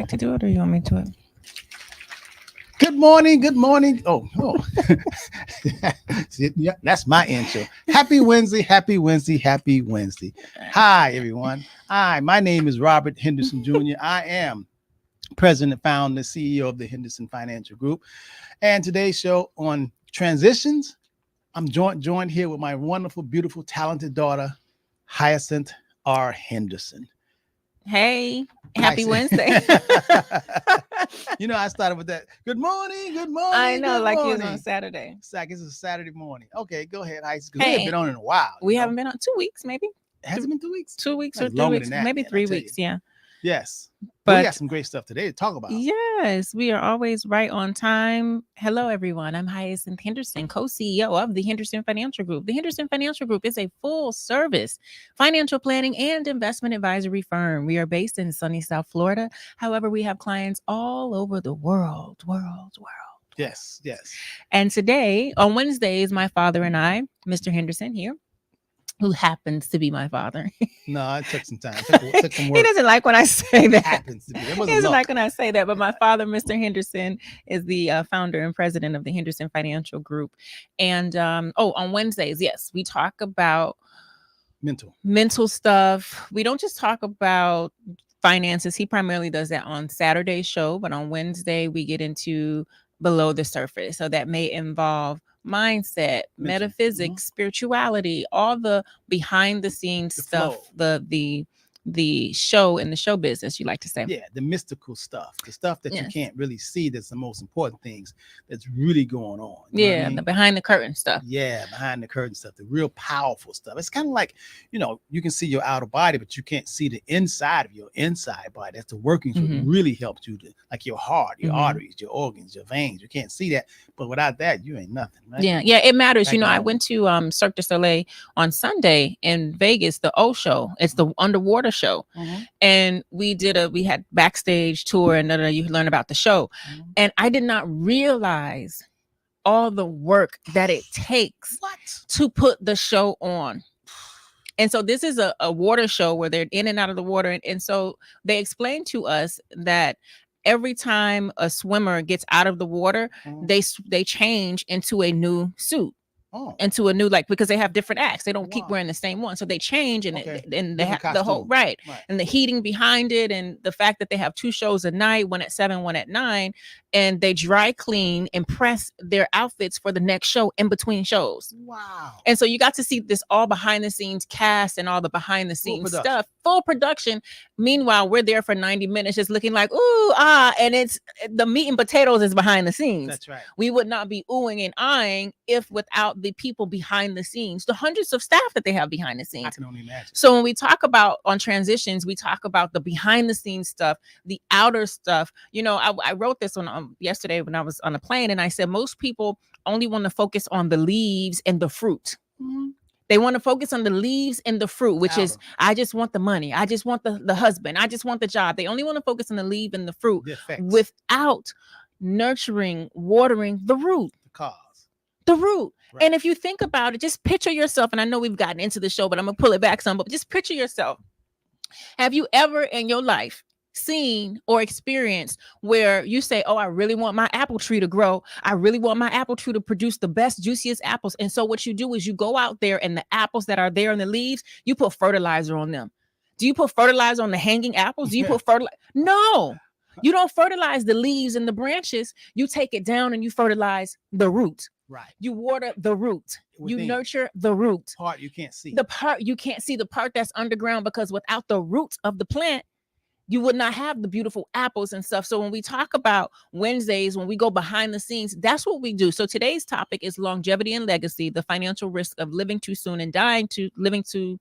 like to do it or you want me to? Good morning. Good morning. Oh. Yeah, that's my intro. Happy Wednesday. Happy Wednesday. Happy Wednesday. Hi, everyone. Hi, my name is Robert Henderson Jr. I am president, founder, CEO of the Henderson Financial Group. And today's show on transitions, I'm joined here with my wonderful, beautiful, talented daughter, Hyacinth R. Henderson. Hey, happy Wednesday. I started with that. Good morning. Good morning. I know, good like morning. you was on Saturday. It's like it's a Saturday morning. Okay, go ahead, Ice. Because we Hey, haven't been on in a while. We haven't been on 2 weeks, maybe. Has it been 2 weeks? 2 weeks Like or 3 longer weeks, than that, maybe man, 3 I'll tell weeks. you. Yeah. Yes. But we got some great stuff today to talk about. Yes, we are always right on time. Hello, everyone. I'm Hyacinth Henderson, co-CEO of the Henderson Financial Group. The Henderson Financial Group is a full-service financial planning and investment advisory firm. We are based in sunny South Florida. However, we have clients all over the world. Yes. And today, on Wednesdays, my father and I, Mr. Henderson here, who happens to be my father. No, it took some time. It took some work. He doesn't like when I say that. Happens to be. It He wasn't doesn't luck. like when I say that. But my father, Mr. Henderson, is the founder and president of the Henderson Financial Group. And on Wednesdays, yes, we talk about mental stuff. We don't just talk about finances. He primarily does that on Saturday's show. But on Wednesday, we get into below the surface. So that may involve mindset, metaphysics, spirituality, all the behind the scenes stuff, the show in the show business, you like to say. Yeah, the mystical stuff, the stuff that you can't really see, that's the most important things that's really going on. Yeah, the behind the curtain stuff. Yeah, behind the curtain stuff, the real powerful stuff. It's kind of like, you can see your outer body, but you can't see the inside of your inside body. That's the workings what really helps you to, like your heart, your arteries, your organs, your veins. You can't see that, but without that, you ain't nothing, right? Yeah, it matters. I went to Cirque du Soleil on Sunday in Vegas, the O show. It's the underwater show. And we had backstage tour and you learn about the show. And I did not realize all the work that it takes to put the show on. And so this is a water show where they're in and out of the water. And so they explained to us that every time a swimmer gets out of the water, they change into a new suit. Into a new, because they have different acts. They don't keep wearing the same one. So they change and they have the whole right. And the heating behind it and the fact that they have 2 shows a night, one at 7, one at 9, and they dry clean and press their outfits for the next show in between shows. Wow. And so you got to see this all behind the scenes cast and all the behind the scenes stuff, full production. Meanwhile, we're there for 90 minutes just looking like, and it's the meat and potatoes is behind the scenes. That's right. We would not be oohing and eyeing if without the people behind the scenes, the hundreds of staff that they have behind the scenes. I can only imagine. So when we talk about on transitions, we talk about the behind the scenes stuff, the outer stuff. I wrote this on yesterday when I was on a plane, and I said most people only want to focus on the leaves and the fruit. They want to focus on the leaves and the fruit, which is, I just want the money. I just want the husband. I just want the job. They only want to focus on the leaf and the fruit without nurturing, watering the root. The root. Right. And if you think about it, just picture yourself. And I know we've gotten into the show, but I'm going to pull it back some. But just picture yourself. Have you ever in your life seen or experienced where you say, I really want my apple tree to grow. I really want my apple tree to produce the best, juiciest apples. And so what you do is you go out there and the apples that are there in the leaves, you put fertilizer on them. Do you put fertilizer on the hanging apples? Do you put fertilizer? No, you don't fertilize the leaves and the branches. You take it down and you fertilize the root. Right. You water the root. You nurture the root. Part you can't see. The part you can't see, the part that's underground, because without the roots of the plant, you would not have the beautiful apples and stuff. So when we talk about Wednesdays, when we go behind the scenes, that's what we do. So today's topic is longevity and legacy, the financial risk of living too soon and living too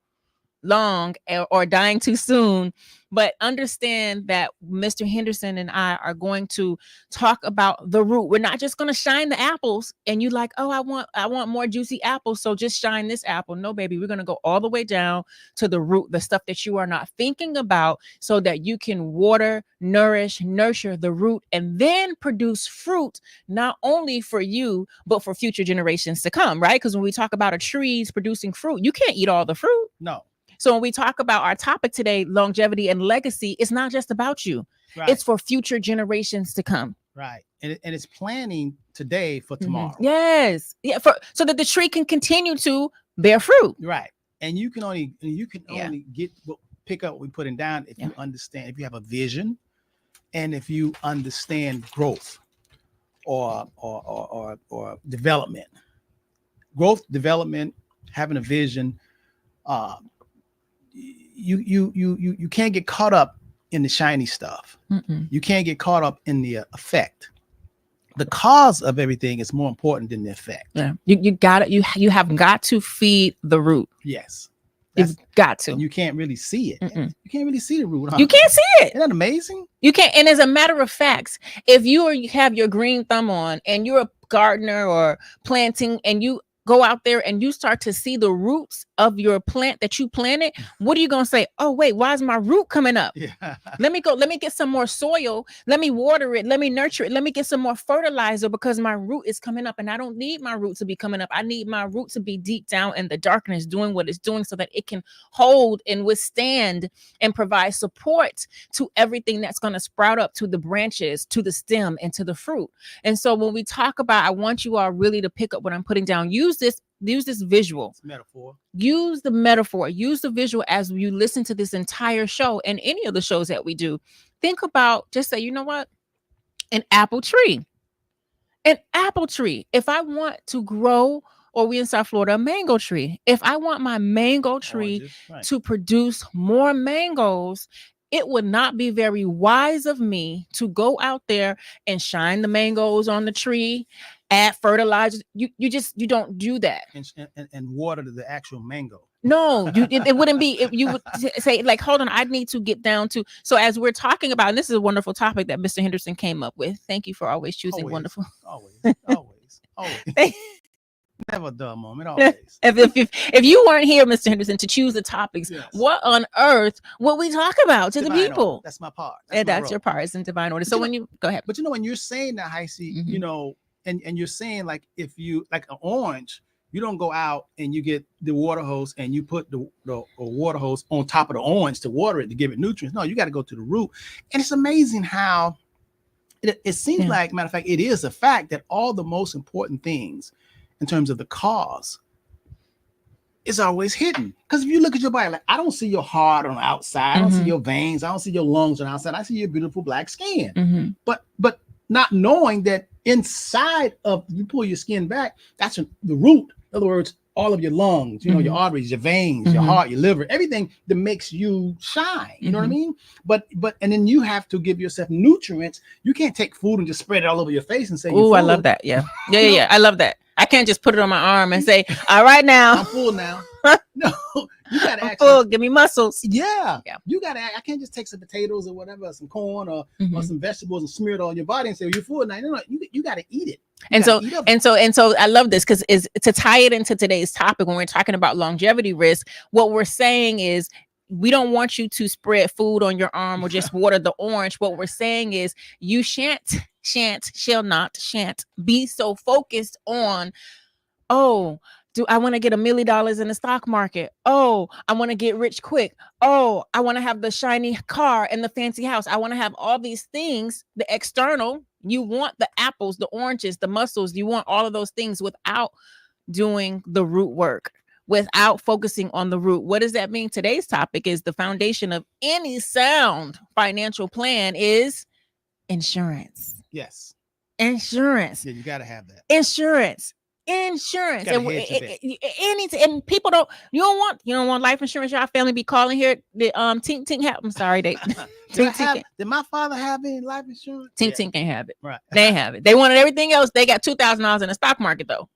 long or dying too soon. But understand that Mr. Henderson and I are going to talk about the root. We're not just going to shine the apples and you like, I want more juicy apples, so just shine this apple. No, baby, we're going to go all the way down to the root, the stuff that you are not thinking about, so that you can water, nurture the root, and then produce fruit, not only for you, but for future generations to come, right? Because when we talk about a trees producing fruit, you can't eat all the fruit. No. So when we talk about our topic today, longevity and legacy, it's not just about you. Right. It's for future generations to come. Right. And it's planning today for tomorrow. Yes. Yeah. So that the tree can continue to bear fruit. Right. And you can only Yeah. pick up what we're putting down if Yeah. you understand, if you have a vision, and if you understand growth or development. Growth, development, having a vision. You can't get caught up in the shiny stuff. Mm-mm. You can't get caught up in the effect. The cause of everything is more important than the effect. Yeah. You got it. You have got to feed the root. Yes. You've got to. And you can't really see it. Mm-mm. You can't really see the root. Huh? You can't see it. Isn't that amazing? You can't. And as a matter of fact, if you have your green thumb on and you're a gardener or planting and you go out there and you start to see the roots of your plant that you planted, what are you going to say? Oh, wait, why is my root coming up? Yeah. Let me get some more soil. Let me water it. Let me nurture it. Let me get some more fertilizer because my root is coming up and I don't need my root to be coming up. I need my root to be deep down in the darkness doing what it's doing so that it can hold and withstand and provide support to everything that's going to sprout up, to the branches, to the stem, and to the fruit. And so when we talk about, I want you all really to pick up what I'm putting down. Use this visual. It's a metaphor. Use the metaphor, use the visual as you listen to this entire show and any of the shows that we do. Think about, just say, you know what? An apple tree. An apple tree. If I want to grow, or we in South Florida, a mango tree. If I want my mango tree Oranges, right. to produce more mangoes, it would not be very wise of me to go out there and shine the mangoes on the tree, add fertilizer. You don't do that. And water the actual mango. No, it wouldn't be. If you would say, like, hold on, I need to get down to. So as we're talking about, and this is a wonderful topic that Mr. Henderson came up with. Thank you for always choosing Always. wonderful. Always. Never a dull moment. Always. If you weren't here, Mr. Henderson, to choose the topics, Yes. what on earth would we talk about to Divine the people? order. That's my part. And my that's role. your part. It's in divine order. But So you when you go ahead. But when you're saying that, Heisey, Mhm. and you're saying, like, if you like an orange, you don't go out and you get the water hose and you put the water hose on top of the orange to water it to give it nutrients. No, you got to go to the root. And it's amazing how it seems like, matter of fact, it is a fact that all the most important things in terms of the cause is always hidden. Because if you look at your body, like, I don't see your heart on the outside, I don't see your veins, I don't see your lungs on the outside, I see your beautiful black skin. Mm-hmm. But not knowing that inside of, you pull your skin back, that's the root. In other words, all of your lungs, your arteries, your veins, your heart, your liver, everything that makes you shine. You know what I mean? But and then you have to give yourself nutrients. You can't take food and just spread it all over your face and say, "Oh, I love that." Yeah. I love that. I can't just put it on my arm and say, "All right, now I'm full now." No, you gotta I'm actually full. Give me muscles." Yeah. Yeah. You gotta. I can't just take some potatoes or whatever, some corn or Mhm. some vegetables and smear it on your body and say, well, you're full now. No, you gotta eat it. And so I love this because is to tie it into today's topic when we're talking about longevity risk. What we're saying is we don't want you to spread food on your arm or just water the orange. What we're saying is you shall not be so focused on, oh, do I want to get $1 million in the stock market? Oh, I want to get rich quick. Oh, I want to have the shiny car and the fancy house. I want to have all these things, the external. You want the apples, the oranges, the muscles. You want all of those things without doing the root work, without focusing on the root. What does that mean? Today's topic is the foundation of any sound financial plan is insurance. Yes. Insurance. Yeah, you gotta have that. Insurance. And people don't. You don't want life insurance. Your family be calling here. The Tink Tink have. I'm sorry, they. Did my father have any life insurance? Tink Tink can't have it. Right. They have it. They wanted everything else. They got $2,000 in the stock market though.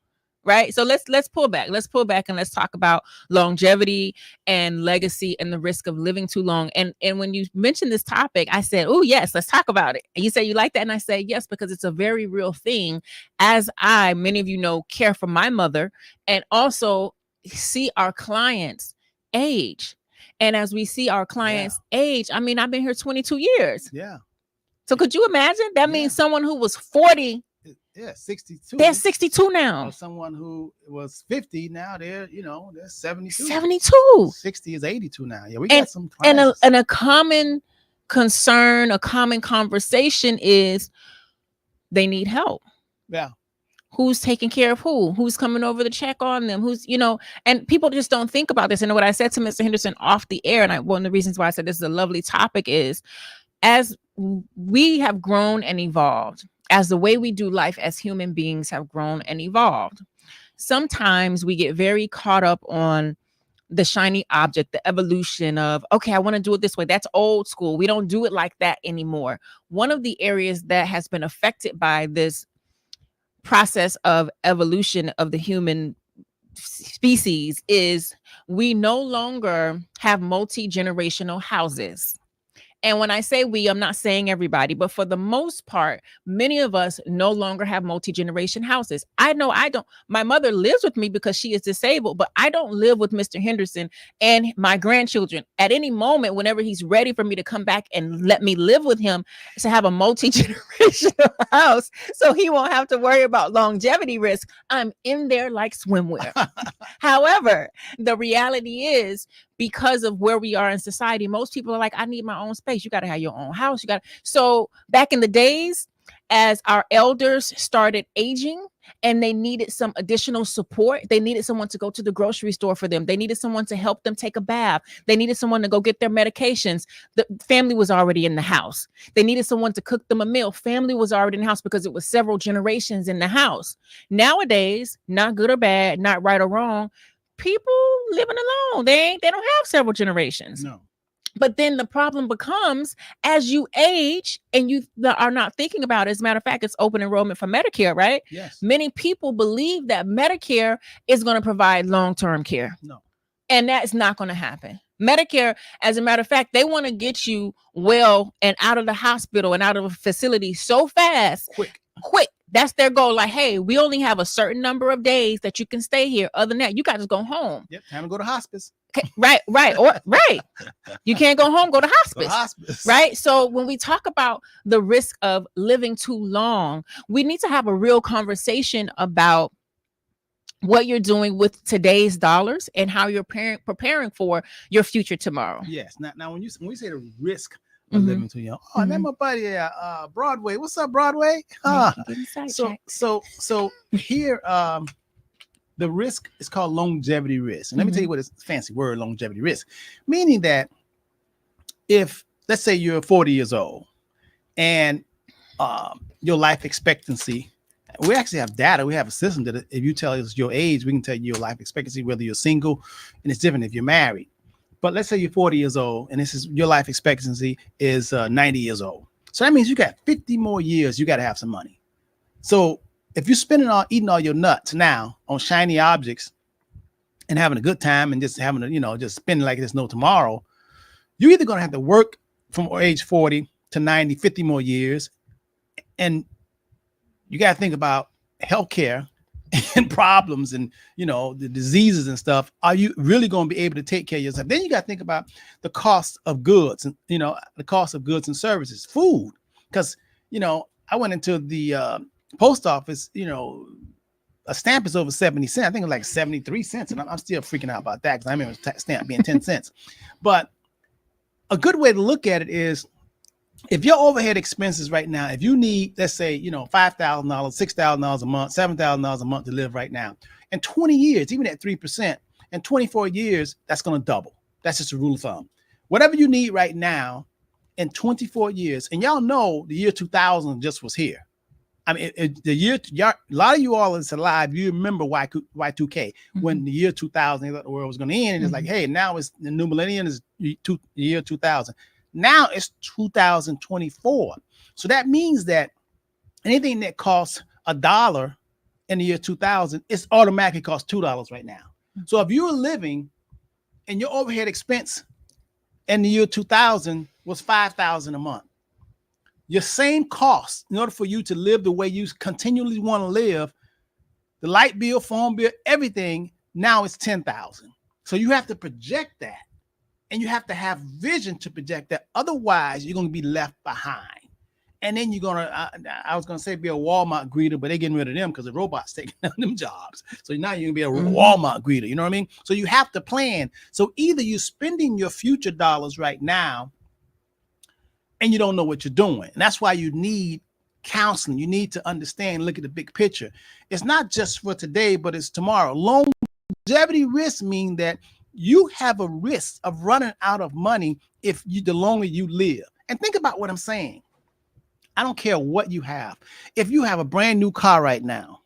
Right. So let's pull back. Let's pull back and let's talk about longevity and legacy and the risk of living too long. And when you mentioned this topic, I said, oh, yes, let's talk about it. And you say you like that. And I say, yes, because it's a very real thing. As many of you know, care for my mother and also see our clients age. And as we see our clients age, I mean, I've been here 22 years. Yeah. So could you imagine? That means someone who was 40. Yeah, 62. They're 62 now. Or someone who was 50 now, they're 72. 72. 60 is 82 now. Yeah, we got some clients. And a common concern, a common conversation is they need help. Yeah. Who's taking care of who? Who's coming over to check on them? Who's, and people just don't think about this. And what I said to Mr. Henderson off the air, and one of the reasons why I said this is a lovely topic is, as we have grown and evolved, as the way we do life as human beings have grown and evolved, sometimes we get very caught up on the shiny object, the evolution of, okay, I want to do it this way. That's old school. We don't do it like that anymore. One of the areas that has been affected by this process of evolution of the human species is we no longer have multi-generational houses. And when I say we, I'm not saying everybody, but for the most part, many of us no longer have multi-generation houses. I know I don't. My mother lives with me because she is disabled, but I don't live with Mr. Henderson and my grandchildren. At any moment, whenever he's ready for me to come back and let me live with him, to have a multi-generational house so he won't have to worry about longevity risk, I'm in there like swimwear. However, the reality is, because of where we are in society, most people are like, I need my own space. You got to have your own house. So back in the days, as our elders started aging and they needed some additional support, they needed someone to go to the grocery store for them. They needed someone to help them take a bath. They needed someone to go get their medications. The family was already in the house. They needed someone to cook them a meal. Family was already in the house because it was several generations in the house. Nowadays, not good or bad, not right or wrong, people living alone. They don't have several generations. No. But then the problem becomes, as you age and you are not thinking about it. As a matter of fact, it's open enrollment for Medicare, right? Yes. Many people believe that Medicare is going to provide long-term care. No. And that's not going to happen. Medicare, as a matter of fact, they want to get you well and out of the hospital and out of a facility so fast. Quick. That's their goal. Like, hey, we only have a certain number of days that you can stay here. Other than that, you got to go home. Yep. Time to go to hospice. Okay, right. You can't go home, go to hospice. Right. So when we talk about the risk of living too long, we need to have a real conversation about what you're doing with today's dollars and how you're preparing for your future tomorrow. Yes. Now when we say the risk of living too young, that's my buddy Broadway. What's up, Broadway? So here the risk is called longevity risk. And let me tell you what it's fancy word, longevity risk, meaning that if, let's say you're 40 years old and your life expectancy, we actually have data. We have a system that if you tell us your age, we can tell you your life expectancy, whether you're single, and it's different if you're married. But let's say you're 40 years old and this is your life expectancy is 90 years old. So that means you got 50 more years. You got to have some money. So if you're eating all your nuts now on shiny objects and having a good time and just having just spending like there's no tomorrow, you're either going to have to work from age 40 to 90, 50 more years. And you got to think about healthcare and problems and, the diseases and stuff. Are you really going to be able to take care of yourself? Then you got to think about the cost of goods and, the cost of goods and services, food. Because, I went into the post office, a stamp is over 70 cents. I think it's like 73 cents. And I'm still freaking out about that because I remember a stamp being 10 cents. But a good way to look at it is, if your overhead expenses right now, if you need, let's say, $5,000, $6,000 a month, $7,000 a month to live right now, in 20 years, even at 3%, in 24 years, that's going to double. That's just a rule of thumb. Whatever you need right now in 24 years, and y'all know the year 2000 just was here. I mean, a lot of you all is alive. You remember Y2K when the year 2000, the world was going to end. And it's like, hey, now it's the new millennium is the year 2000. Now it's 2024. So that means that anything that costs $1 in the year 2000, it's automatically costs $2 right now. So if you're living and your overhead expense in the year 2000 was $5,000 a month, your same cost in order for you to live the way you continually want to live, the light bill, phone bill, everything, now it's $10,000. So you have to project that. And you have to have vision to project that. Otherwise, you're going to be left behind. And then you're going to, I was going to say be a Walmart greeter, but they're getting rid of them because the robot's taking them jobs. So now you're going to be a Walmart greeter. You know what I mean? So you have to plan. So either you're spending your future dollars right now and you don't know what you're doing. And that's why you need counseling. You need to understand, look at the big picture. It's not just for today, but it's tomorrow. Longevity risk mean that you have a risk of running out of money if you the longer you live. And think about what I'm saying. I don't care what you have. If you have a brand new car right now,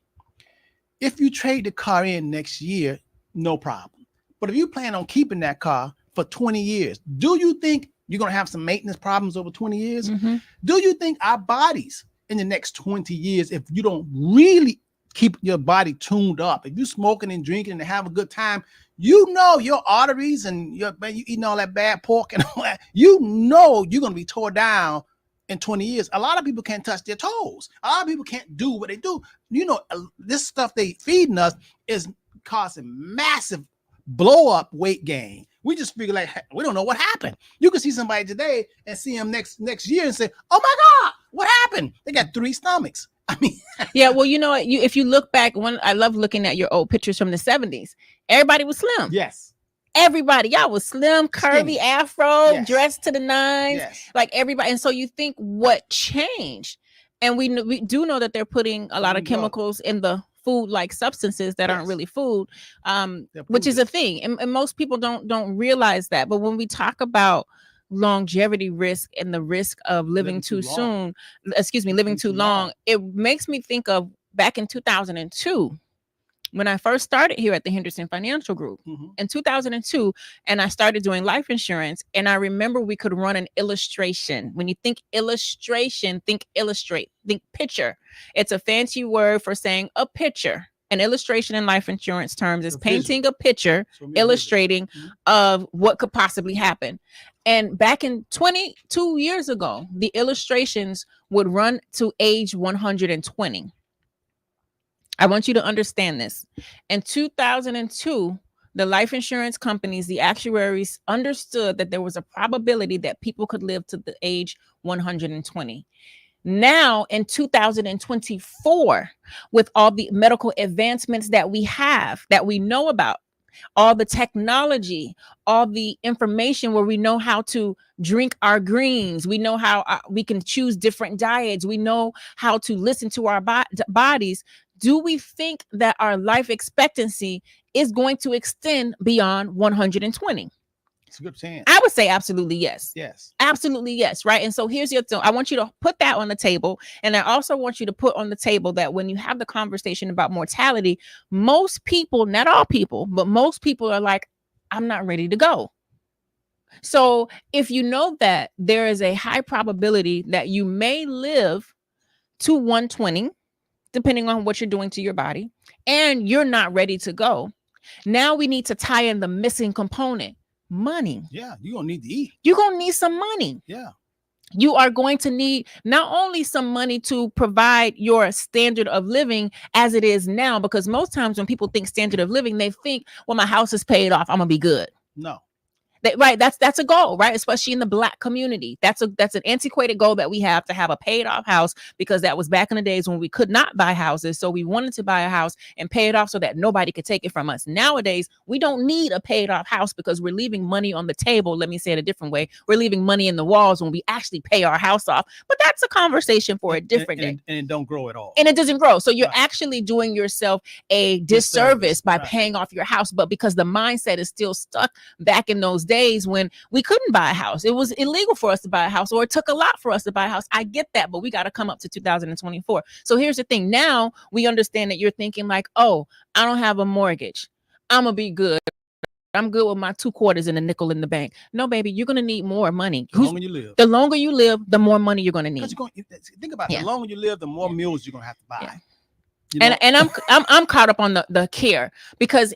if you trade the car in next year, no problem. But if you plan on keeping that car for 20 years, do you think you're going to have some maintenance problems over 20 years? Mm-hmm. Do you think our bodies in the next 20 years, if you don't really keep your body tuned up, if you're smoking and drinking and have a good time, you know your arteries and you eating all that bad pork and all that, you know you're going to be tore down in 20 years. A lot of people can't touch their toes. A lot of people can't do what they do. You know, this stuff they feeding us is causing massive blow up weight gain. We just figure like, we don't know what happened. You can see somebody today and see them next year and say, oh my God, what happened? They got 3 stomachs. I mean, yeah, well, you know, if you look back, I love looking at your old pictures from the 70s. Everybody was slim. yes. Everybody, y'all was slim, curvy, Skinny. afro, Yes. dressed to the nines, Yes. like everybody. And so you think what changed? And we do know that they're putting a lot of chemicals in the food, like substances that aren't Yes. really food, They're which is a pollutants. thing. And most people don't realize that. But when we talk about longevity risk and the risk of living too long. soon, living too long, it makes me think of back in 2002. When I first started here at the Henderson Financial Group Mhm. in 2002, and I started doing life insurance, and I remember we could run an illustration. When you think illustration, think illustrate, think picture. It's a fancy word for saying a picture. An illustration in life insurance terms is A visual. painting a picture, So maybe illustrating Mhm. of what could possibly happen. And back in 22 years ago, the illustrations would run to age 120. I want you to understand this. In 2002, the life insurance companies, the actuaries understood that there was a probability that people could live to the age 120. Now in 2024, with all the medical advancements that we have, that we know about, all the technology, all the information where we know how to drink our greens, we know how we can choose different diets, we know how to listen to our bodies. Do we think that our life expectancy is going to extend beyond 120? It's a good chance. I would say absolutely yes. Yes. Absolutely yes, right? And so here's your thing. I want you to put that on the table. And I also want you to put on the table that when you have the conversation about mortality, most people, not all people, but most people are like, I'm not ready to go. So if you know that there is a high probability that you may live to 120, depending on what you're doing to your body, and you're not ready to go, now we need to tie in the missing component. Money. Yeah, you're gonna need to eat. You're gonna need some money. Yeah. You are going to need not only some money to provide your standard of living as it is now, because most times when people think standard of living, they think, well, my house is paid off, I'm gonna be good. No. Right, that's a goal, right? Especially in the Black community. That's an antiquated goal that we have, to have a paid off house, because that was back in the days when we could not buy houses. So we wanted to buy a house and pay it off so that nobody could take it from us. Nowadays, we don't need a paid off house because we're leaving money on the table. Let me say it a different way. We're leaving money in the walls when we actually pay our house off. But that's a conversation for a different day. And it don't grow at all. And it doesn't grow. So you're Right. actually doing yourself a disservice by Right. paying off your house. But because the mindset is still stuck back in those days when we couldn't buy a house, it was illegal for us to buy a house, or it took a lot for us to buy a house. I get that, but we got to come up to 2024. So here's the thing. Now we understand that you're thinking like, oh, I don't have a mortgage, I'm gonna be good. I'm good with my 2 quarters and a nickel in the bank. No, baby, you're gonna need more money. The longer you live. The longer you live, the more money you're gonna need. Because think about it. Yeah. The longer you live, the more Yeah. meals you're gonna have to buy. Yeah. You know? And I'm caught up on the care, because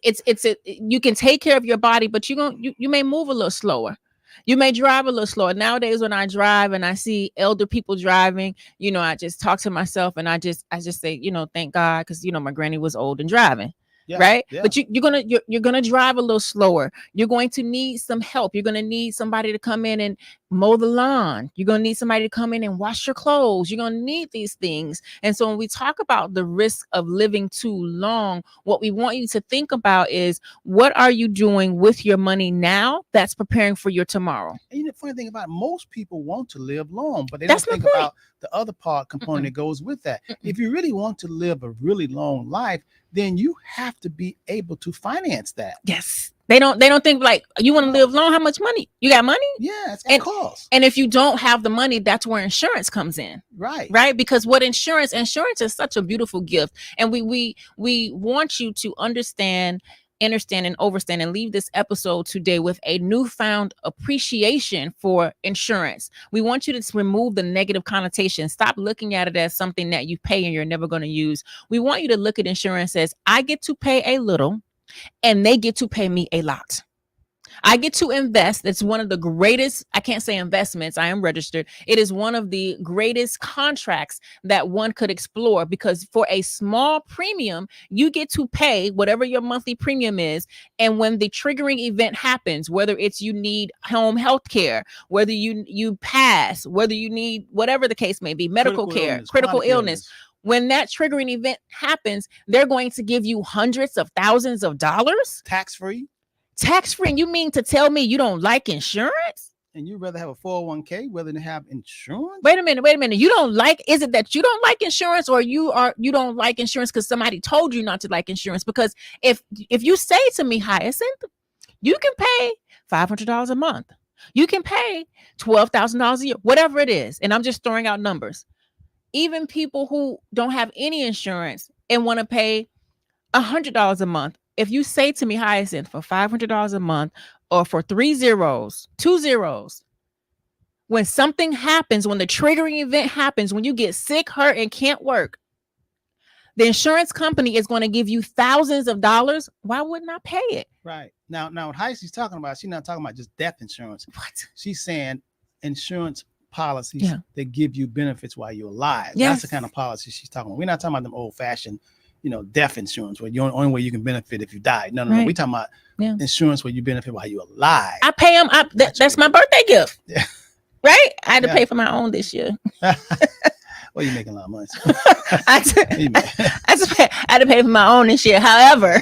you can take care of your body, but you may move a little slower. You may drive a little slower. Nowadays, when I drive and I see elder people driving, I just talk to myself and I just say, thank God, because my granny was old and driving. Yeah, Right. yeah. But you're gonna drive a little slower. You're going to need some help. You're gonna need somebody to come in mow the lawn. You're going to need somebody to come in and wash your clothes. You're going to need these things. And so when we talk about the risk of living too long, what we want you to think about is, what are you doing with your money now that's preparing for your tomorrow? And the funny thing about it, most people want to live long, but they That's don't my think point. about the other part component that goes with that. If you really want to live a really long life, then you have to be able to finance that. Yes. They don't think like, you want to live long. How much money? You got money? Yeah, it's got cost. And if you don't have the money, that's where insurance comes in. Right. Right. Because what insurance is such a beautiful gift. And we want you to understand and overstand and leave this episode today with a newfound appreciation for insurance. We want you to remove the negative connotation. Stop looking at it as something that you pay and you're never going to use. We want you to look at insurance as, I get to pay a little and they get to pay me a lot. I get to invest. It's one of the greatest, I can't say investments, I am registered. It is one of the greatest contracts that one could explore, because for a small premium, you get to pay whatever your monthly premium is. And when the triggering event happens, whether it's you need home health care, whether you pass, whether you need whatever the case may be, medical care, critical illness. When that triggering event happens, they're going to give you hundreds of thousands of dollars. Tax-free. Tax-free. You mean to tell me you don't like insurance? And you'd rather have a 401k rather than have insurance? Wait a minute. You don't like, is it that you don't like insurance, or you don't like insurance because somebody told you not to like insurance? Because if you say to me, Hyacinth, you can pay $500 a month, you can pay $12,000 a year, whatever it is, and I'm just throwing out numbers. Even people who don't have any insurance and want to pay $100 a month, if you say to me, Hyacinth, for $500 a month, or for 2 zeros, when something happens, when the triggering event happens, when you get sick, hurt, and can't work, the insurance company is going to give you thousands of dollars. Why wouldn't I pay it? Right. Now what Hyacinth's talking about, she's not talking about just death insurance. What? She's saying insurance policies that give you benefits while you're alive. Yes. That's the kind of policy she's talking about. We're not talking about them old-fashioned, death insurance where the only way you can benefit if you die. No. We're talking about insurance where you benefit while you're alive. I pay them. That's my birthday gift. Yeah. Right? I had to pay for my own this year. Well, you're making a lot of money. So. I had to pay for my own this year. However,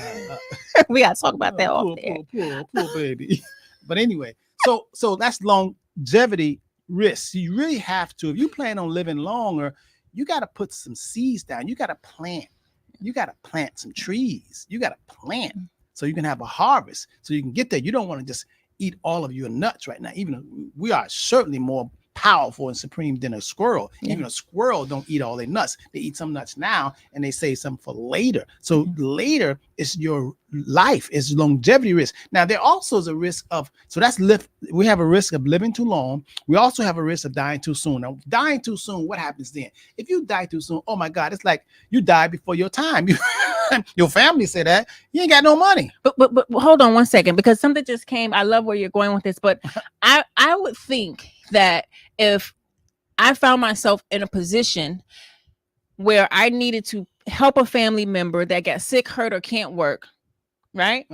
we got to talk about that off there. Poor baby. But anyway, so that's longevity risks. You really have to, if you plan on living longer, you got to put some seeds down. You got to plant. You got to plant some trees. You got to plant so you can have a harvest, so you can get there. You don't want to just eat all of your nuts right now. Even though we are certainly more powerful and supreme than a squirrel. Even a squirrel don't eat all their nuts. They eat some nuts now and they save some for later. So later is your life, is longevity risk. Now there also is a risk of, we have a risk of living too long. We also have a risk of dying too soon. Now dying too soon, what happens then? If you die too soon, oh my God, it's like you died before your time. Your family said that you ain't got no money. But hold on one second, because something just came. I love where you're going with this, but I would think that if I found myself in a position where I needed to help a family member that got sick, hurt, or can't work, right?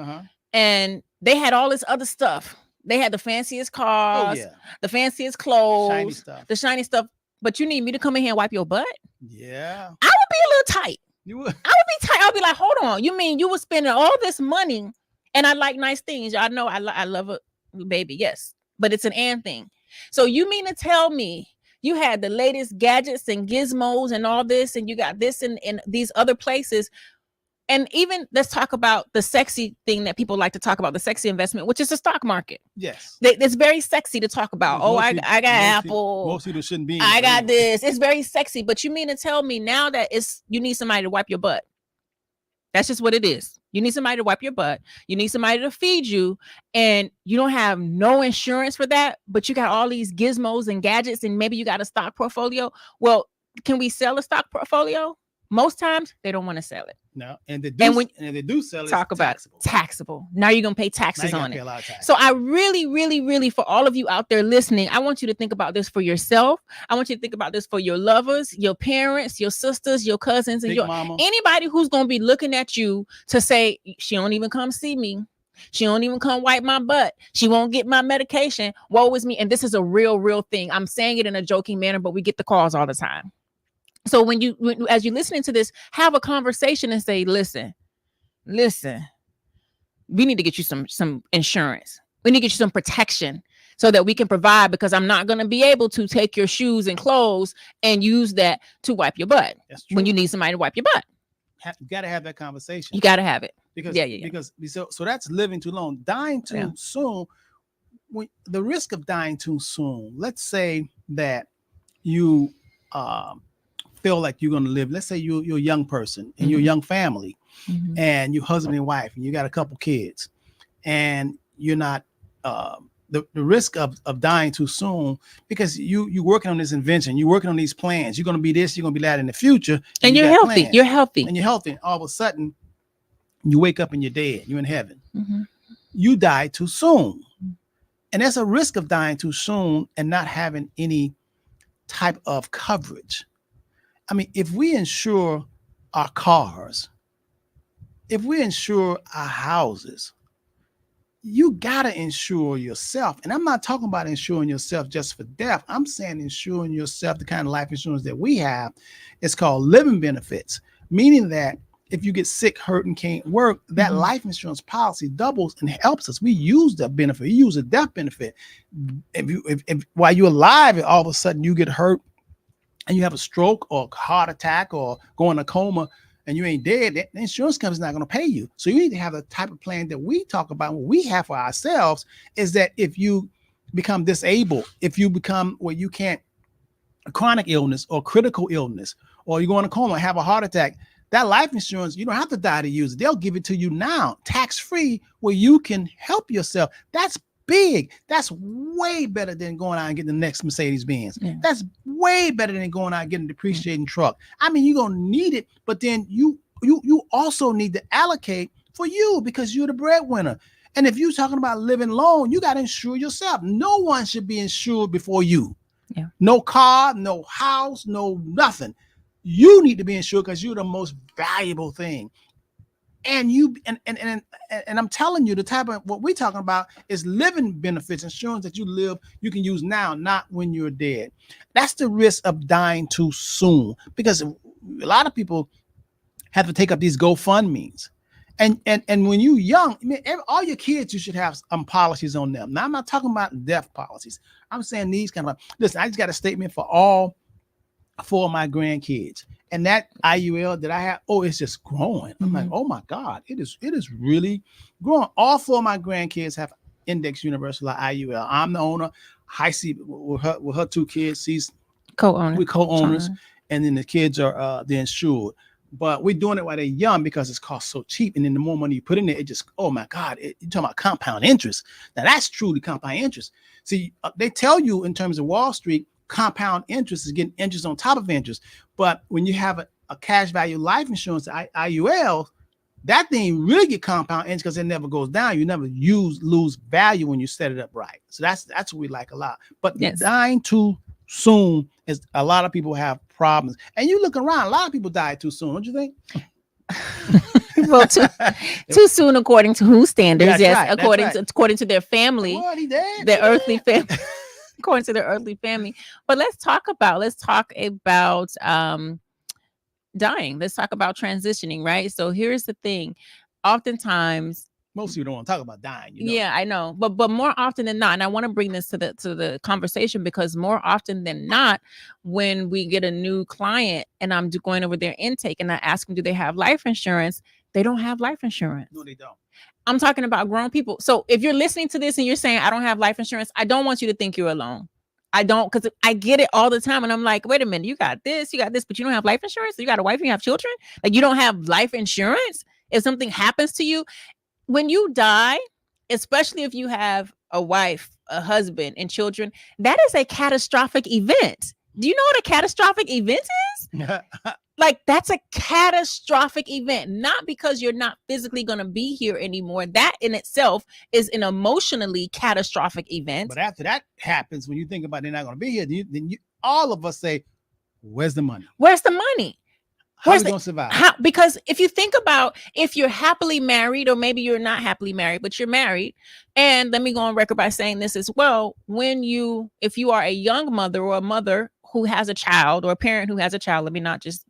And they had all this other stuff. They had the fanciest cars, the fanciest clothes, the shiny stuff. But you need me to come in here and wipe your butt? Yeah. I would be a little tight. You would. I would be tight. I'd be like, hold on. You mean you were spending all this money, and I like nice things. I know I love a baby. Yes. But it's an and thing. So you mean to tell me you had the latest gadgets and gizmos and all this, and you got this in these other places? And even let's talk about the sexy thing that people like to talk about, the sexy investment, which is the stock market. Yes. It's very sexy to talk about. I got Apple. Most people shouldn't be. I got this. It's very sexy. But you mean to tell me now that you need somebody to wipe your butt? That's just what it is. You need somebody to wipe your butt. You need somebody to feed you, and you don't have no insurance for that, but you got all these gizmos and gadgets, and maybe you got a stock portfolio. Well, can we sell a stock portfolio? Most times they don't want to sell it. No, and they do sell it. Talk about taxable. Now you're gonna pay taxes on it. Taxes. So I really, really, really, for all of you out there listening, I want you to think about this for yourself. I want you to think about this for your lovers, your parents, your sisters, your cousins, and Big your mama. Anybody who's gonna be looking at you to say she don't even come see me. She don't even come wipe my butt. She won't get my medication. Woe is me. And this is a real thing. I'm saying it in a joking manner, but we get the calls all the time. So as you're listening to this, have a conversation and say, listen, we need to get you some insurance. We need to get you some protection so that we can provide, because I'm not going to be able to take your shoes and clothes and use that to wipe your butt when you need somebody to wipe your butt. You got to have that conversation. You got to have it. Because, yeah. Because so that's living too long. Dying too soon. The risk of dying too soon, let's say that you feel like you're going to live, let's say you're a young person and you're a young family and you're husband and wife and you got a couple kids and you're not the risk of dying too soon, because you're working on this invention, you're working on these plans, you're going to be this, you're going to be that in the future, and you're healthy. You're healthy and all of a sudden you wake up and you're dead, you're in heaven. You die too soon, and that's a risk of dying too soon and not having any type of coverage. I mean, if we insure our cars, if we insure our houses, you gotta insure yourself. And I'm not talking about insuring yourself just for death. I'm saying insuring yourself, the kind of life insurance that we have. It's called living benefits, meaning that if you get sick, hurt, and can't work, that life insurance policy doubles and helps us. We use that benefit. You use a death benefit. If while you're alive, all of a sudden you get hurt and you have a stroke or heart attack or go in a coma and you ain't dead, the insurance company's not going to pay you. So you need to have the type of plan that we talk about, what we have for ourselves, is that if you become disabled, if you become where you can't, a chronic illness or critical illness, or you go in a coma, have a heart attack, that life insurance, you don't have to die to use it. They'll give it to you now, tax-free, where you can help yourself. That's big. That's way better than going out and getting the next Mercedes-Benz. Yeah. That's way better than going out and getting a depreciating truck. I mean, you're going to need it, but then you also need to allocate for you, because you're the breadwinner. And if you're talking about living long, you got to insure yourself. No one should be insured before you. Yeah. No car, no house, no nothing. You need to be insured because you're the most valuable thing. And I'm telling you, the type of what we're talking about is living benefits, insurance that you can use now, not when you're dead. That's the risk of dying too soon, because a lot of people have to take up these GoFundMes. And when you're young, I mean, all your kids, you should have some policies on them. Now, I'm not talking about death policies. I'm saying these kind of, listen, I just got a statement for all 4 of my grandkids, and that IUL that I have, it's just growing. I'm like, oh my God, it is really growing. All 4 of my grandkids have Index Universal IUL. I'm the owner. Heisey with her 2 kids, she's co-owner. We're co-owners, and then the kids are they're insured. But we're doing it while they're young because it's cost so cheap. And then the more money you put in it, it just, oh my God, you're talking about compound interest. Now that's truly compound interest. See, they tell you in terms of Wall Street, compound interest is getting interest on top of interest. But when you have a cash value life insurance, IUL, that thing really get compound interest because it never goes down. You never lose value when you set it up right. So that's what we like a lot. But dying too soon is, a lot of people have problems. And you look around, a lot of people die too soon, don't you think? Well, too soon according to whose standards? That's yes, right, according to their family, their earthly family. According to their earthly family. But let's talk about dying. Let's talk about transitioning, right? So here's the thing. Oftentimes, most people don't want to talk about dying. Yeah, I know. But more often than not, and I want to bring this to the conversation, because more often than not, when we get a new client and I'm going over their intake and I ask them, do they have life insurance? They don't have life insurance. No, they don't. I'm talking about grown people. So if you're listening to this and you're saying, I don't have life insurance, I don't want you to think you're alone. I don't, because I get it all the time. And I'm like, wait a minute, you got this, but you don't have life insurance? You got a wife and you have children? Like, you don't have life insurance? If something happens to you, when you die, especially if you have a wife, a husband, and children, that is a catastrophic event. Do you know what a catastrophic event is? Like, that's a catastrophic event, not because you're not physically going to be here anymore. That in itself is an emotionally catastrophic event. But after that happens, when you think about they're not going to be here, then all of us say, where's the money? Where's the money? How are we gonna survive? Because if you think about if you're happily married, or maybe you're not happily married, but you're married, and let me go on record by saying this as well. If you are a young mother or a mother who has a child, or a parent who has a child, let me not just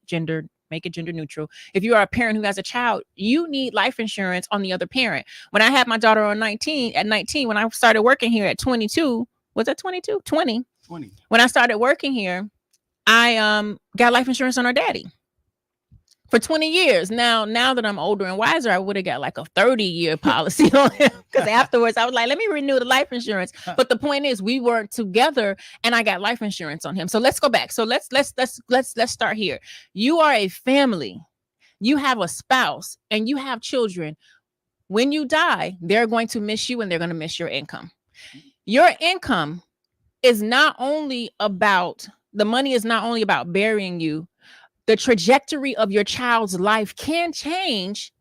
make it gender neutral. If you are a parent who has a child, you need life insurance on the other parent. When I had my daughter at 19, when I started working here at 22, was that 22? 20. When I started working here, I got life insurance on her daddy for 20 years. Now that I'm older and wiser, I would have got like a 30-year policy on him, because afterwards I was like, let me renew the life insurance. But the point is, we weren't together and I got life insurance on him. So let's go back. So let's start here. You are a family. You have a spouse and you have children. When you die, they're going to miss you and they're going to miss your income. Your income is not only about, the money is not only about burying you. The trajectory of your child's life can change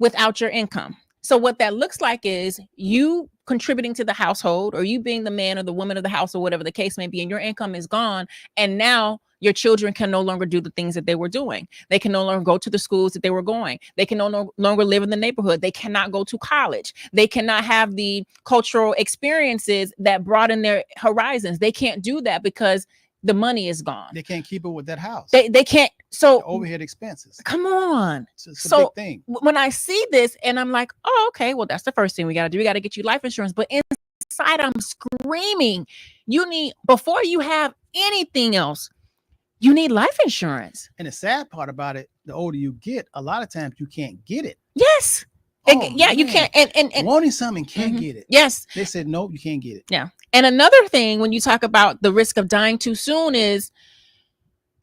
without your income. So what that looks like is you contributing to the household, or you being the man or the woman of the house, or whatever the case may be, and your income is gone. And now your children can no longer do the things that they were doing. They can no longer go to the schools that they were going. They can no longer live in the neighborhood. They cannot go to college. They cannot have the cultural experiences that broaden their horizons. They can't do that because the money is gone. They can't keep it with that house. They can't. So the overhead expenses. Come on. It's a big thing. When I see this and I'm like, oh, okay, well, that's the first thing we got to do. We got to get you life insurance. But inside I'm screaming, before you have anything else, you need life insurance. And the sad part about it, the older you get, a lot of times you can't get it. Yes. You can't. And wanting something, can't get it. Yes. They said, no, you can't get it. Yeah. And another thing, when you talk about the risk of dying too soon, is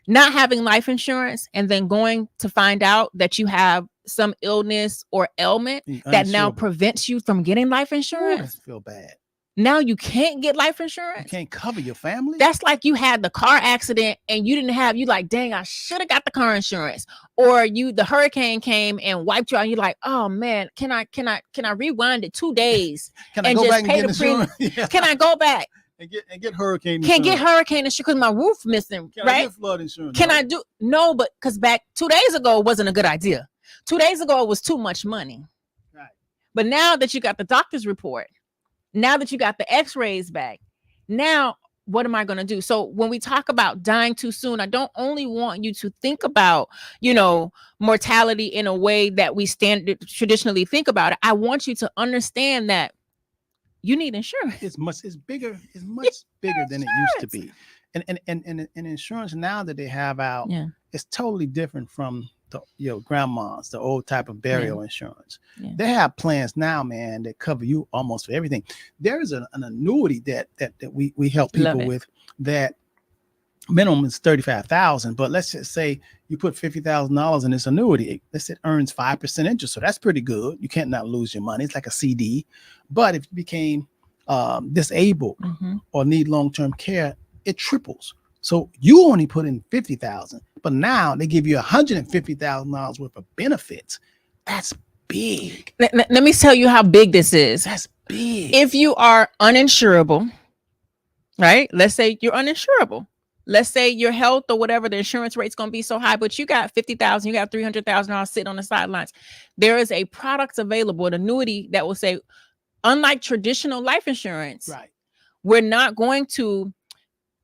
not having life insurance and then going to find out that you have some illness or ailment that now prevents you from getting life insurance. I feel bad. Now you can't get life insurance. You can't cover your family. That's like you had the car accident and you like, dang, I should have got the car insurance. Or the hurricane came and wiped you out. And you're like, oh man, can I rewind it 2 days? Can I go back and get insurance? Yeah. Can I go back and get hurricane insurance? Can't get hurricane insurance because my roof missing. Can right? I get flood insurance? Can I do no? But because back 2 days ago it wasn't a good idea. 2 days ago it was too much money. Right. But now that you got the doctor's report, now that you got the x-rays back, now what am I going to do? So when we talk about dying too soon, I don't only want you to think about, mortality in a way that we traditionally think about it. I want you to understand that you need insurance. It's much bigger than it used to be. And insurance now that they have out, it's totally different from your grandma's, the old type of burial insurance. Yeah. They have plans now, man, that cover you almost for everything. There is an annuity that we help people with that minimum is $35,000, but let's just say you put $50,000 in this annuity. Let's say it earns 5% interest, so that's pretty good. You can't not lose your money. It's like a CD. But if you became disabled or need long-term care, it triples. So you only put in $50,000, but now they give you $150,000 worth of benefits. That's big. Let me tell you how big this is. That's big. If you are uninsurable, right? Let's say you're uninsurable. Let's say your health or whatever, the insurance rate's going to be so high, but you got $50,000, you got $300,000 sitting on the sidelines. There is a product available, an annuity that will say, unlike traditional life insurance, right? We're not going to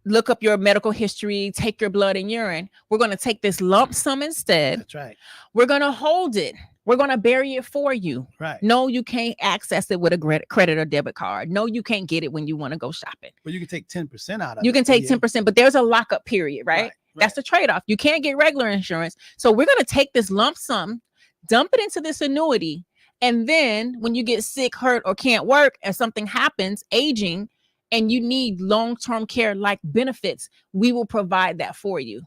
look up your medical history, take your blood and urine. We're going to take this lump sum instead. That's right. We're going to hold it. We're going to bury it for you. Right. No, you can't access it with a credit or debit card. No, you can't get it when you want to go shopping. But you can take 10% out of it. You can take 10%, but there's a lockup period, right? That's the trade-off. You can't get regular insurance. So we're going to take this lump sum, dump it into this annuity. And then when you get sick, hurt, or can't work, and something happens, aging, and you need long-term care like benefits, we will provide that for you.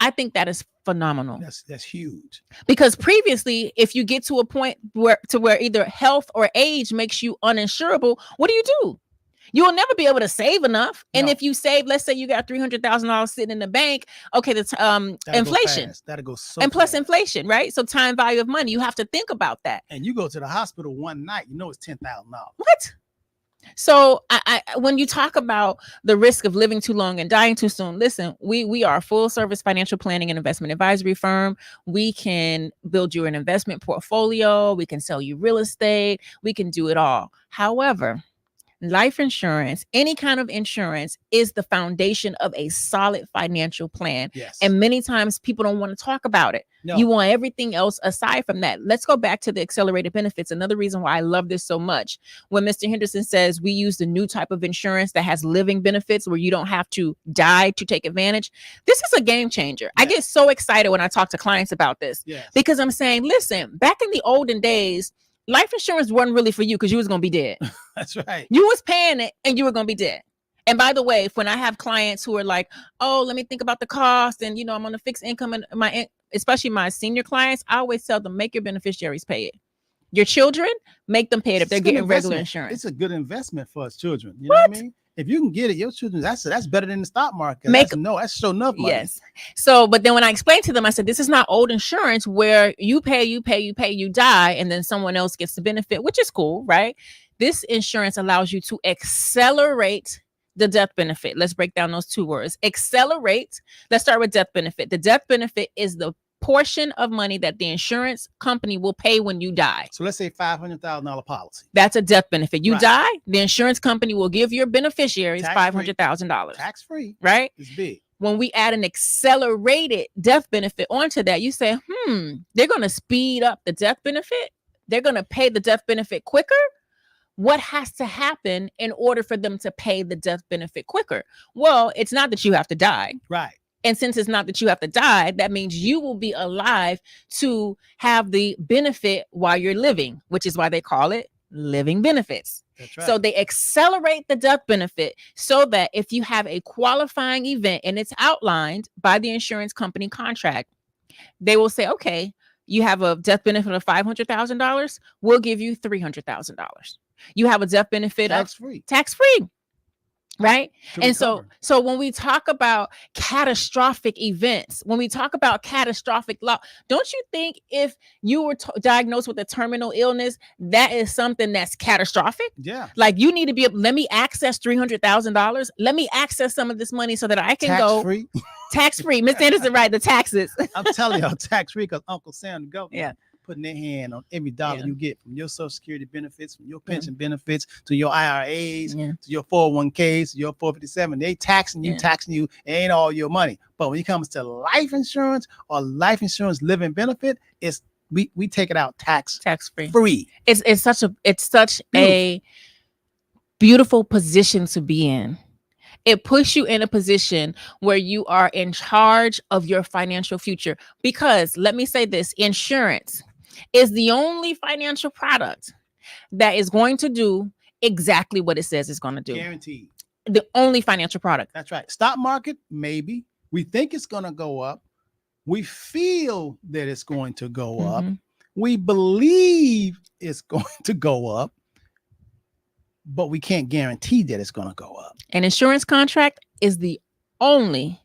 I think that is phenomenal. That's huge. Because previously, if you get to a point where either health or age makes you uninsurable, what do? You will never be able to save enough. And if you save, let's say you got $300,000 sitting in the bank, okay, the inflation. That'll go so and plus fast. Inflation, right? So time value of money, you have to think about that. And you go to the hospital one night, it's $10,000. What? So when you talk about the risk of living too long and dying too soon, listen, we are a full service financial planning and investment advisory firm. We can build you an investment portfolio. We can sell you real estate. We can do it all. However, life insurance, any kind of insurance, is the foundation of a solid financial plan. Yes. And many times people don't want to talk about it. No. You want everything else aside from that. Let's go back to the accelerated benefits. Another reason why I love this so much. When Mr. Henderson says we use the new type of insurance that has living benefits where you don't have to die to take advantage, this is a game changer. I get so excited when I talk to clients about this because I'm saying, listen, back in the olden days, life insurance wasn't really for you because you was going to be dead. That's right. You was paying it and you were going to be dead. And by the way, when I have clients who are like, oh, let me think about the cost. And, I'm on a fixed income and especially my senior clients, I always tell them, make your beneficiaries pay it. Your children, make them pay it if they're getting regular insurance. It's a good investment for us children. You know what I mean? If you can get it, your children, that's better than the stock market. That's so enough money. Yes. So, but then when I explained to them, I said, this is not old insurance where you pay, you die, and then someone else gets the benefit, which is cool, right? This insurance allows you to accelerate the death benefit. Let's break down those two words. Accelerate. Let's start with death benefit. The death benefit is the portion of money that the insurance company will pay when you die. So let's say $500,000 policy. That's a death benefit. You die, the insurance company will give your beneficiaries $500,000. Tax free. Right? It's big. When we add an accelerated death benefit onto that, you say, they're going to speed up the death benefit. They're going to pay the death benefit quicker. What has to happen in order for them to pay the death benefit quicker? Well, it's not that you have to die. Right. And since it's not that you have to die, that means you will be alive to have the benefit while you're living, which is why they call it living benefits. That's right. So they accelerate the death benefit so that if you have a qualifying event and it's outlined by the insurance company contract, they will say, okay, you have a death benefit of $500,000. We'll give you $300,000. You have a death benefit tax-free. Right. And so when we talk about catastrophic events, when we talk about catastrophic loss, don't you think if you were diagnosed with a terminal illness, that is something that's catastrophic? Yeah. Like you need to be able, let me access $300,000. Let me access some of this money so that I can tax-free. Tax-free. Ms. Anderson, right? The taxes. I'm telling y'all, tax-free because Uncle Sam, the government. Yeah. Putting their hand on every dollar you get from your Social Security benefits, from your pension benefits, to your IRAs, to your 401ks, to your 457. They taxing you, it ain't all your money. But when it comes to life insurance or life insurance living benefit, it's we take it out tax-free. It's such a beautiful position to be in. It puts you in a position where you are in charge of your financial future. Because let me say this, insurance is the only financial product that is going to do exactly what it says it's going to do. Guaranteed. The only financial product. That's right. Stock market, maybe. We think it's going to go up. We feel that it's going to go up. We believe it's going to go up. But we can't guarantee that it's going to go up. An insurance contract is the only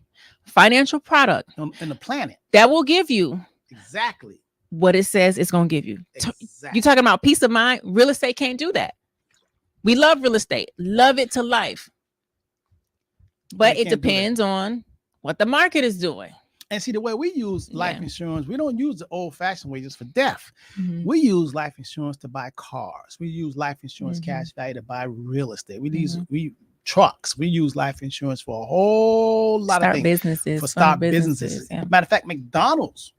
financial product on the planet that will give you exactly what it says it's going to give you. Exactly. You're talking about peace of mind. Real estate can't do that. We love real estate, love it to life. But it depends on what the market is doing. And see, the way we use life insurance, we don't use the old-fashioned way just for death. We use life insurance to buy cars. We use life insurance cash value to buy real estate. We trucks. We use life insurance for a whole lot of things. Businesses. For start businesses. Yeah. Matter of fact, McDonald's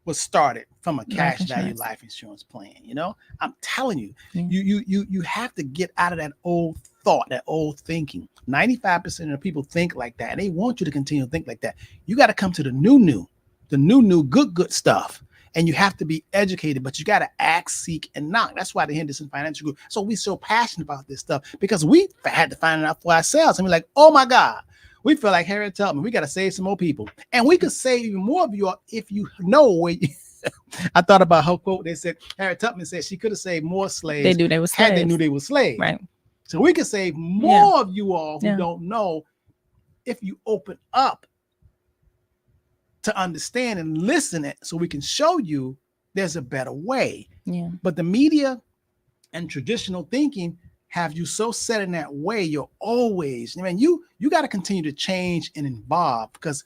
was started from a cash value life insurance plan. You know, I'm telling you, you have to get out of that old thought, that old thinking. 95% of the people think like that, and they want you to continue to think like that. You got to come to the new good stuff, and you have to be educated. But you got to ask, seek, and knock. That's why the Henderson Financial Group. So we're so passionate about this stuff because we had to find it out for ourselves, and we're like, oh my God. We feel like Harriet Tubman. We got to save some more people. And we could save even more of you if you know where you... I thought about her quote. They said, Harriet Tubman said she could have saved more slaves they knew they were slaves. Had they knew they were slaves. Right. So we could save more of you all who don't know if you open up to understand and listen it so we can show you there's a better way. Yeah. But the media and traditional thinking have you so set in that way, you're always, I mean, you got to continue to change and evolve because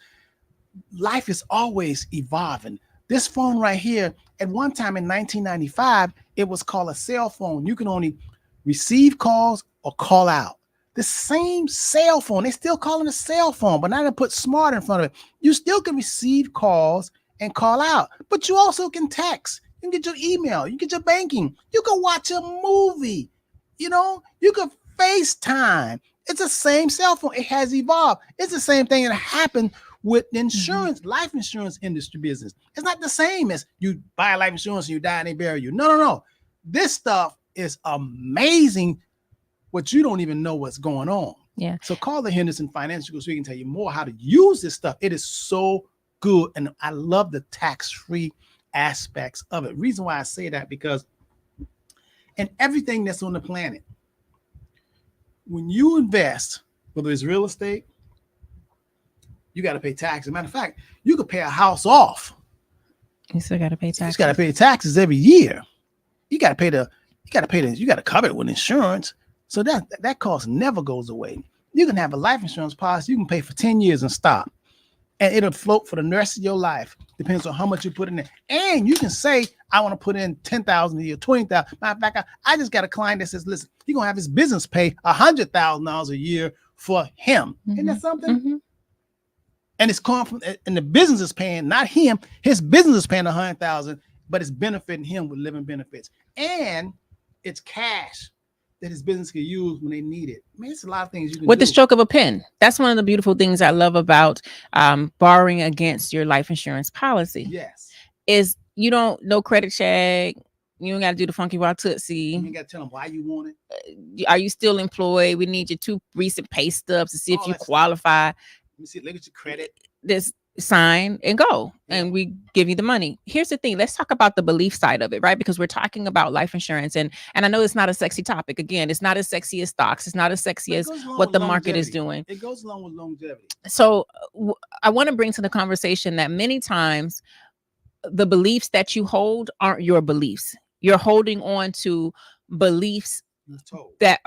life is always evolving. This phone right here, at one time in 1995, it was called a cell phone. You can only receive calls or call out. The same cell phone, they still call it a cell phone, but now they put smart in front of it. You still can receive calls and call out, but you also can text. You can get your email, you can get your banking, you can watch a movie, you know, you can FaceTime. It's the same cell phone. It has evolved. It's the same thing that happened with the insurance, life insurance industry business. It's not the same as you buy life insurance and you die and they bury you. No. This stuff is amazing, but you don't even know what's going on. Yeah. So call the Henderson Financial Group so we can tell you more how to use this stuff. It is so good. And I love the tax-free aspects of it. Reason why I say that, because in everything that's on the planet, when you invest, whether it's real estate, you got to pay taxes. Matter of fact, you could pay a house off. You still got to pay You taxes. just got to pay taxes every year. You got to cover it with insurance. So that cost never goes away. You can have a life insurance policy you can pay for 10 years and stop. And it'll float for the rest of your life. Depends on how much you put in there. And you can say, I want to put in $10,000 a year, $20,000. Matter of fact, I just got a client that says, listen, he's going to have his business pay $100,000 a year for him. Isn't that something? Mm-hmm. And it's coming from, and the business is paying, not him. His business is paying $100,000, but it's benefiting him with living benefits. And it's cash that his business can use when they need it. I mean, it's a lot of things you can With do. the stroke of a pen. That's one of the beautiful things I love about borrowing against your life insurance policy. Yes. Is you don't no credit check. You don't got to do the funky raw You tootsie. ain't got to tell them why you want it. Are you still employed? We need your 2 recent pay stubs to see if All you that stuff. qualify. Let me see. Look at your credit. This sign and go, and we give you the money. Here's the thing. Let's talk about the belief side of it, right? Because we're talking about life insurance, and I know it's not a sexy topic. Again, it's not as sexy as stocks. It's not as sexy But it as goes along what with the market is longevity. doing. It goes along with longevity. So I want to bring to the conversation that many times the beliefs that you hold aren't your beliefs. You're holding on to beliefs You're told. that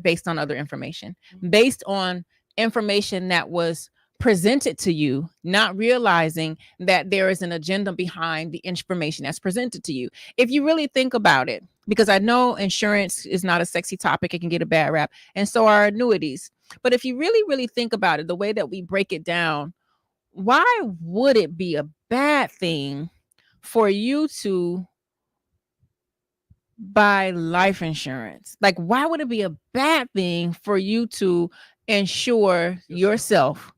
based on other information, based on information that was presented to you, not realizing that there is an agenda behind the information that's presented to you. If you really think about it, because I know insurance is not a sexy topic, it can get a bad rap, and so are annuities. But if you really think about it, the way that we break it down, why would it be a bad thing for you to buy life insurance? Like, why would it be a bad thing for you to insure yourself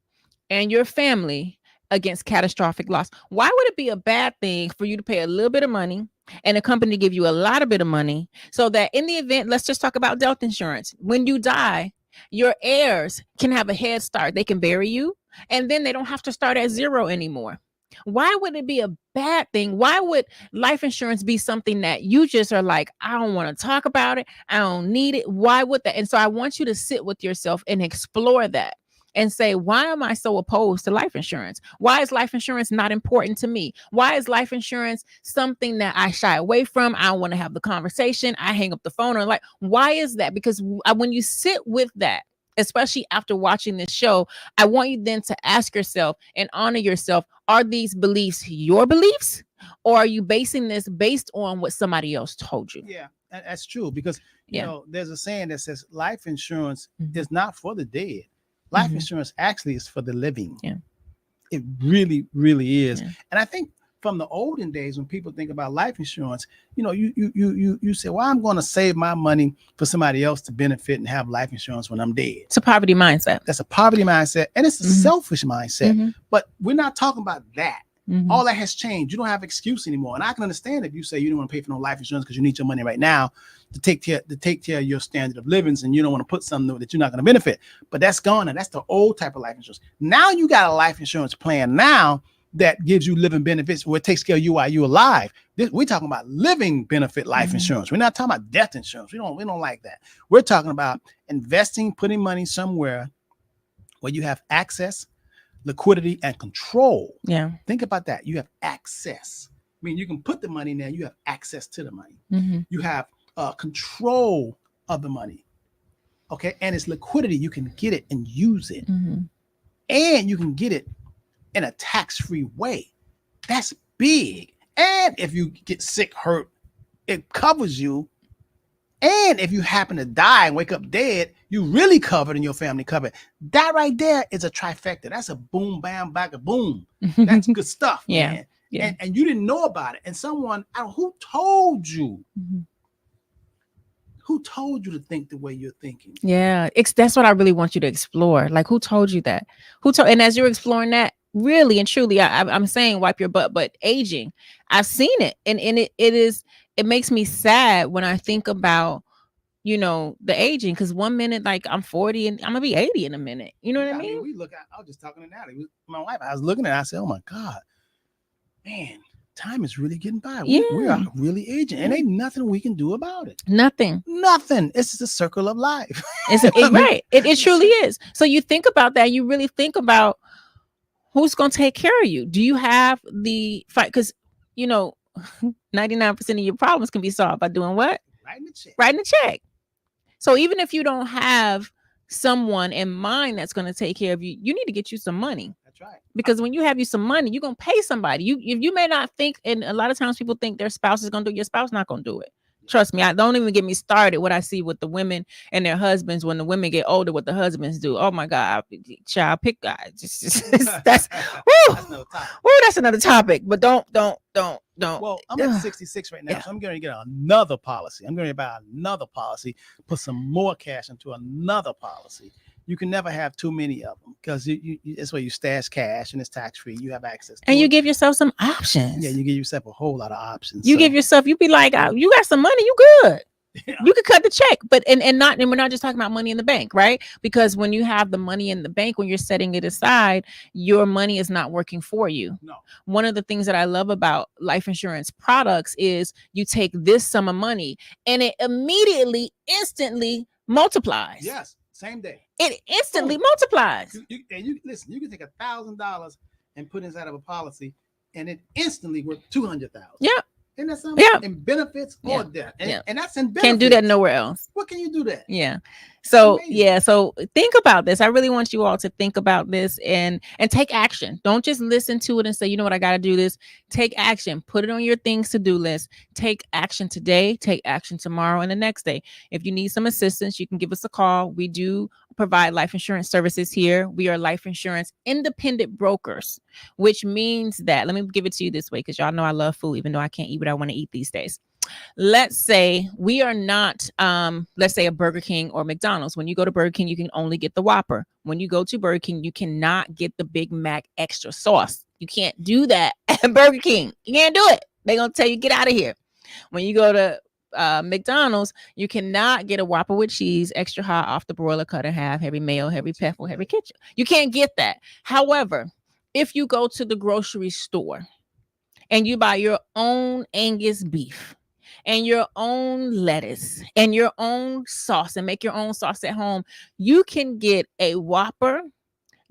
and your family against catastrophic loss? Why would it be a bad thing for you to pay a little bit of money and a company to give you a lot of bit of money so that in the event, let's just talk about death insurance. When you die, your heirs can have a head start. They can bury you, and then they don't have to start at zero anymore. Why would it be a bad thing? Why would life insurance be something that you just are like, I don't want to talk about it, I don't need it? Why would that? And so I want you to sit with yourself and explore that and say, why am I so opposed to life insurance? Why is life insurance not important to me? Why is life insurance something that I shy away from? I don't want to have the conversation. I hang up the phone, or like, why is that? Because when you sit with that, especially after watching this show, I want you then to ask yourself and honor yourself, are these beliefs your beliefs, or are you basing this based on what somebody else told you? Yeah, that's true. Because you know, there's a saying that says life insurance Mhm. is not for the dead. Life Mhm. insurance actually is for the living. Yeah. It really, really is. Yeah. And I think from the olden days, when people think about life insurance, you know, you say, well, I'm going to save my money for somebody else to benefit and have life insurance when I'm dead. It's a poverty mindset. That's a poverty mindset, and it's a Mhm. selfish mindset. Mhm. But we're not talking about that. Mhm. All that has changed. You don't have excuse anymore. And I can understand if you say you don't want to pay for no life insurance because you need your money right now to take care of your standard of living, and you don't want to put something that you're not going to benefit. But that's gone, and that's the old type of life insurance. Now you got a life insurance plan now that gives you living benefits where it takes care of you while you're alive. We're talking about living benefit life Mhm. insurance. We're not talking about death insurance. We don't like that. We're talking about investing, putting money somewhere where you have access, liquidity, and control. Yeah. Think about that. You have access. I mean, you can put the money in there. You have access to the money. Mhm. You have control of the money. Okay. And it's liquidity. You can get it and use it. Mhm. And you can get it in a tax-free way. That's big. And if you get sick, hurt, it covers you. And if you happen to die and wake up dead, you really covered and your family covered. That right there is a trifecta. That's a boom, bam, back a boom. That's good stuff, Yeah, man. yeah. And you didn't know about it. And someone, who told you? Mhm. Who told you to think the way you're thinking? Yeah, that's what I really want you to explore. Like, who told you that? Who told? And as you're exploring that, really and truly, I'm saying wipe your butt. But aging, I've seen it, and it makes me sad when I think about the aging. Because one minute, like, I'm 40 and I'm gonna be 80 in a minute. You know what I mean? We look at. I was just talking to Natalie, my wife. I was looking at it, I said, "Oh my God, man, time is really getting by. We are really aging, and ain't nothing we can do about it. Nothing. Nothing. It's just a circle of life." Right. It truly is. So you think about that. You really think about who's going to take care of you. Do you have the fight? Because 99% of your problems can be solved by doing what? Writing a check. So even if you don't have someone in mind that's going to take care of you, you need to get you some money. That's right. Because when you have you some money, you're going to pay somebody. You may not think, and a lot of times people think their spouse is going to do it. Your spouse not going to do it. Trust me, I don't even get me started. What I see with the women and their husbands when the women get older, what the husbands do. Oh my God, child, pick guys. That's that's another topic. But don't. Well, I'm at 66 right now, so I'm going to get another policy. I'm going to buy another policy, put some more cash into another policy. You can never have too many of them because it's where you stash cash and it's tax free. You have access to and you it. give yourself some options. Yeah, you give yourself a whole lot of options. You be like, you got some money, you good. Yeah. You could cut the check, but and we're not just talking about money in the bank, right? Because when you have the money in the bank, when you're setting it aside, your money is not working for you. No. One of the things that I love about life insurance products is you take this sum of money and it immediately, instantly multiplies. Yes, same day. It instantly multiplies. You listen. You can take $1,000 and put inside of a policy, and it instantly worth $200,000. Yeah. And that's something in benefits or death. And that's in benefits. Can't do that nowhere else. What can you do that? Yeah. So so think about this. I really want you all to think about this and take action. Don't just listen to it and say, you know what, I got to do this. Take action. Put it on your things to do list. Take action today. Take action tomorrow and the next day. If you need some assistance, you can give us a call. We do provide life insurance services here. We are life insurance independent brokers, which means that, let me give it to you this way, because y'all know I love food, even though I can't eat what I want to eat these days. Let's say we are not, let's say a Burger King or McDonald's. When you go to Burger King, you can only get the Whopper. When you go to Burger King, you cannot get the Big Mac extra sauce. You can't do that at Burger King. You can't do it. They're going to tell you, get out of here. When you go to McDonald's, you cannot get a Whopper with cheese, extra hot, off the broiler, cut in half, heavy mayo, heavy pepper, heavy ketchup. You can't get that. However, if you go to the grocery store and you buy your own Angus beef and your own lettuce and your own sauce and make your own sauce at home, you can get a Whopper,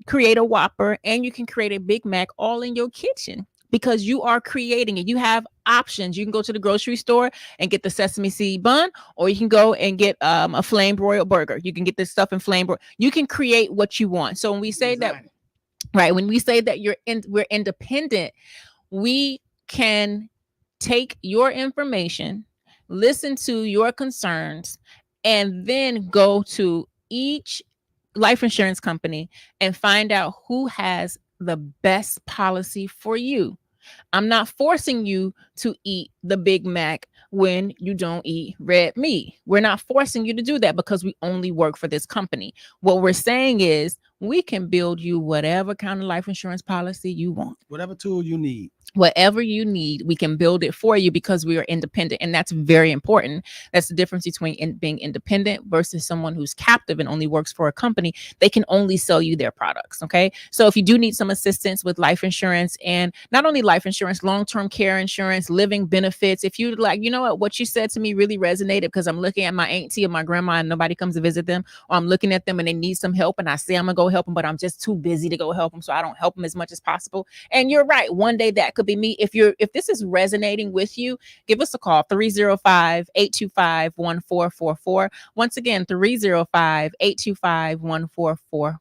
create a Whopper, and you can create a Big Mac all in your kitchen. Because you are creating it. You have options. You can go to the grocery store and get the sesame seed bun, or you can go and get a flame broiled burger. You can get this stuff in flame broil. You can create what you want. So when we say that, right, when we say that we're independent, we can take your information, listen to your concerns, and then go to each life insurance company and find out who has the best policy for you. I'm not forcing you to eat the Big Mac when you don't eat red meat. We're not forcing you to do that because we only work for this company. What we're saying is we can build you whatever kind of life insurance policy you want. Whatever tool you need. Whatever you need, we can build it for you because we are independent. And that's very important. That's the difference between being independent versus someone who's captive and only works for a company. They can only sell you their products. Okay. So if you do need some assistance with life insurance, and not only life insurance, long-term care insurance, living benefits, if you like, you know what you said to me really resonated, because I'm looking at my auntie or my grandma and nobody comes to visit them, or I'm looking at them and they need some help and I say I'm gonna go help them, but I'm just too busy to go help them. So I don't help them as much as possible. And you're right. One day that could could be me. If this is resonating with you, give us a call, 305-825-1444. Once again, 305-825-1444.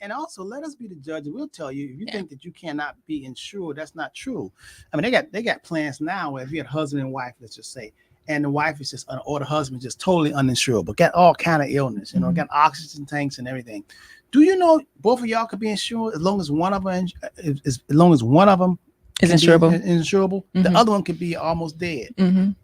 And also let us be the judge. We'll tell you if you think that you cannot be insured, that's not true. I mean, they got plans now where if you had husband and wife, let's just say, and the wife is just or the husband is just totally uninsured, but got all kind of illness, you know, got oxygen tanks and everything. Do you know both of y'all could be insured as long as one of them is insurable? The other one could be almost dead. And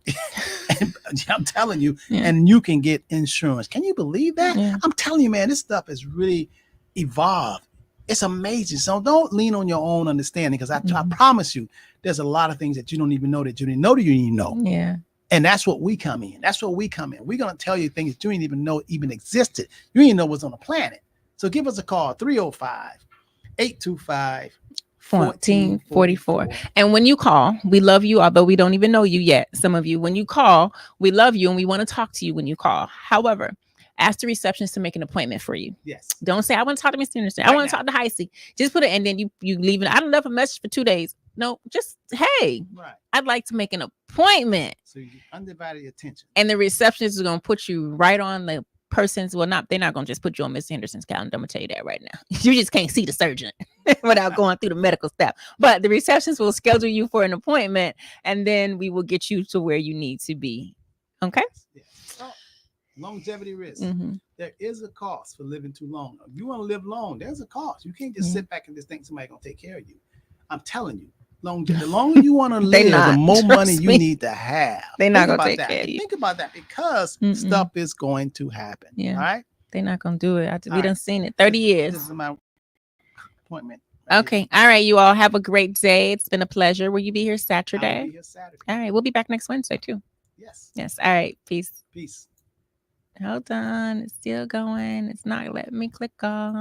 I'm telling you, and you can get insurance. Can you believe that? I'm telling you, man, this stuff has really evolved. It's amazing. So don't lean on your own understanding, because I promise you, there's a lot of things that you don't even know that you didn't know that you didn't know. Yeah. And that's what we come in. That's what we come in. We're going to tell you things that you didn't even know even existed. You didn't know what's on the planet. So give us a call, 305-825-1444. And when you call, we love you, although we don't even know you yet. Some of you, when you call, we love you and we want to talk to you when you call. However, ask the receptionist to make an appointment for you. Yes. Don't say, I want to talk to Mr. Anderson. I want to talk to Heisey. Just put it, and then you leave it. I don't left a message for 2 days. No, just, hey, I'd like to make an appointment. So you get undivided attention. And the receptionist is going to put you right on the person's, they're not going to just put you on Mr. Henderson's calendar. I'm going to tell you that right now. You just can't see the surgeon without going through the medical stuff. But the receptionist will schedule you for an appointment, and then we will get you to where you need to be. Okay? Yes. So, longevity risk. There is a cost for living too long. If you want to live long, there's a cost. You can't just sit back and just think somebody's going to take care of you. I'm telling you. The longer you want to live, the more money you need to have. They're not going to take care of you. Think about that, because stuff is going to happen. Yeah. All right. They're not going to do it. We done seen it 30 years. This is my appointment. Okay. All right. You all have a great day. It's been a pleasure. Will you be here Saturday? I'll be here Saturday. All right. We'll be back next Wednesday too. Yes. Yes. All right. Peace. Peace. Hold on. It's still going. It's not letting me click off.